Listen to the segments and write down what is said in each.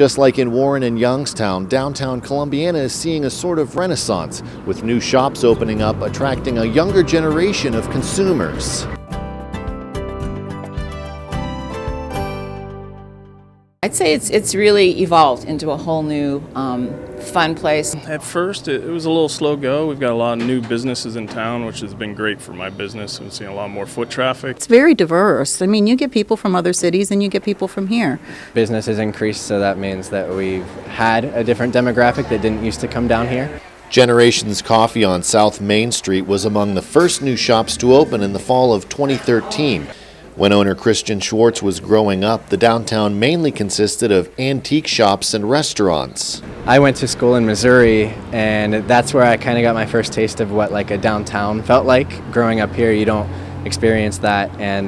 Just like in Warren and Youngstown, downtown Columbiana is seeing a sort of renaissance, with new shops opening up, attracting a younger generation of consumers. I'd say it's really evolved into a whole new fun place. At first, it was a little slow go. We've got a lot of new businesses in town, which has been great for my business. We've seen a lot more foot traffic. It's very diverse. I mean, you get people from other cities and you get people from here. Business has increased, so that means that we've had a different demographic that didn't used to come down here. Generations Coffee on South Main Street was among the first new shops to open in the fall of 2013. When owner Christian Schwartz was growing up, the downtown mainly consisted of antique shops and restaurants. I went to school in Missouri, and that's where I kind of got my first taste of what like a downtown felt like. Growing up here, you don't experience that, and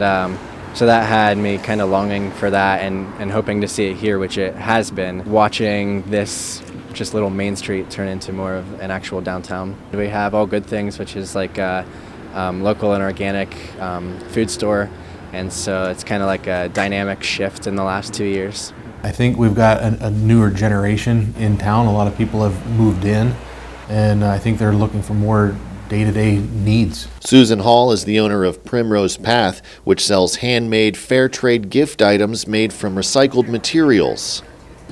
so that had me kind of longing for that and hoping to see it here, which it has been. Watching this just little Main Street turn into more of an actual downtown. We have All Good Things, which is like a local and organic food store. And so it's kind of like a dynamic shift in the last 2 years. I think we've got a newer generation in town. A lot of people have moved in, and I think they're looking for more day-to-day needs. Susan Hall is the owner of Primrose Path, which sells handmade fair trade gift items made from recycled materials.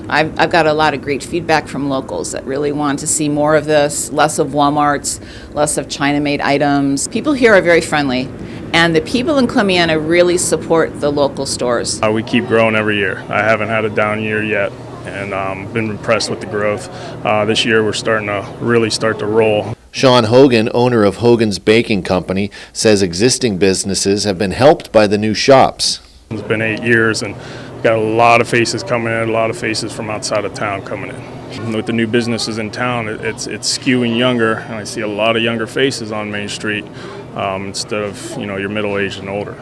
I've got a lot of great feedback from locals that really want to see more of this, less of Walmarts, less of China-made items. People here are very friendly, and the people in Columbiana really support the local stores. We keep growing every year. I haven't had a down year yet, and been impressed with the growth. This year we're starting to really start to roll. Sean Hogan, owner of Hogan's Baking Company, says existing businesses have been helped by the new shops. It's been 8 years, and got a lot of faces coming in, a lot of faces from outside of town coming in. With the new businesses in town, it's skewing younger, and I see a lot of younger faces on Main Street instead of your middle-aged and older.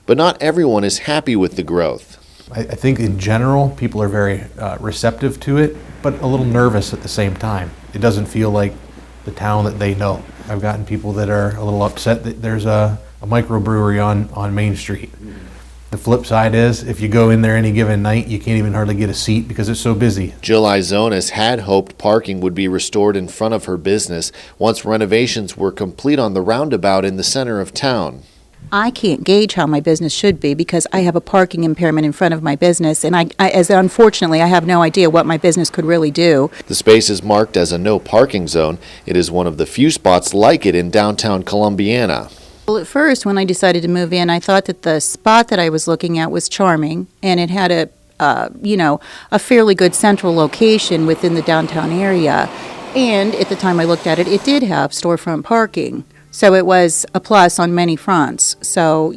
But not everyone is happy with the growth. I think in general, people are very receptive to it, but a little nervous at the same time. It doesn't feel like the town that they know. I've gotten people that are a little upset that there's a microbrewery on Main Street. The flip side is, if you go in there any given night, you can't even hardly get a seat because it's so busy. Jill Izonas had hoped parking would be restored in front of her business once renovations were complete on the roundabout in the center of town. I can't gauge how my business should be because I have a parking impairment in front of my business, and unfortunately I have no idea what my business could really do. The space is marked as a no parking zone. It is one of the few spots like it in downtown Columbiana. Well, at first, when I decided to move in, I thought that the spot that I was looking at was charming, and it had a fairly good central location within the downtown area. And at the time I looked at it, it did have storefront parking. So it was a plus on many fronts. So,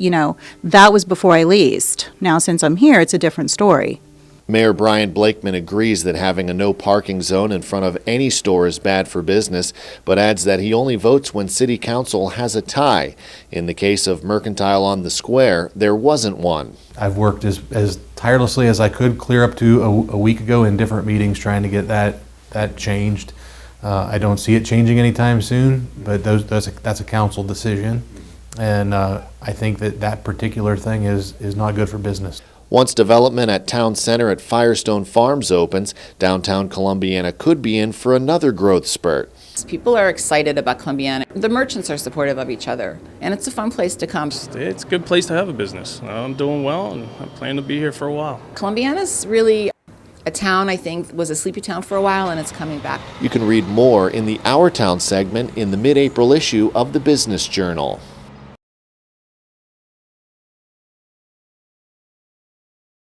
that was before I leased. Now, since I'm here, it's a different story. Mayor Brian Blakeman agrees that having a no parking zone in front of any store is bad for business, but adds that he only votes when City Council has a tie. In the case of Mercantile on the Square, there wasn't one. I've worked as tirelessly as I could, clear up to a week ago in different meetings trying to get that changed. I don't see it changing anytime soon, but that's a council decision, and I think that particular thing is not good for business. Once development at Town Center at Firestone Farms opens, downtown Columbiana could be in for another growth spurt. People are excited about Columbiana. The merchants are supportive of each other, and it's a fun place to come. It's a good place to have a business. I'm doing well, and I plan to be here for a while. Columbiana's really a town, I think, was a sleepy town for a while, and it's coming back. You can read more in the Our Town segment in the mid-April issue of the Business Journal.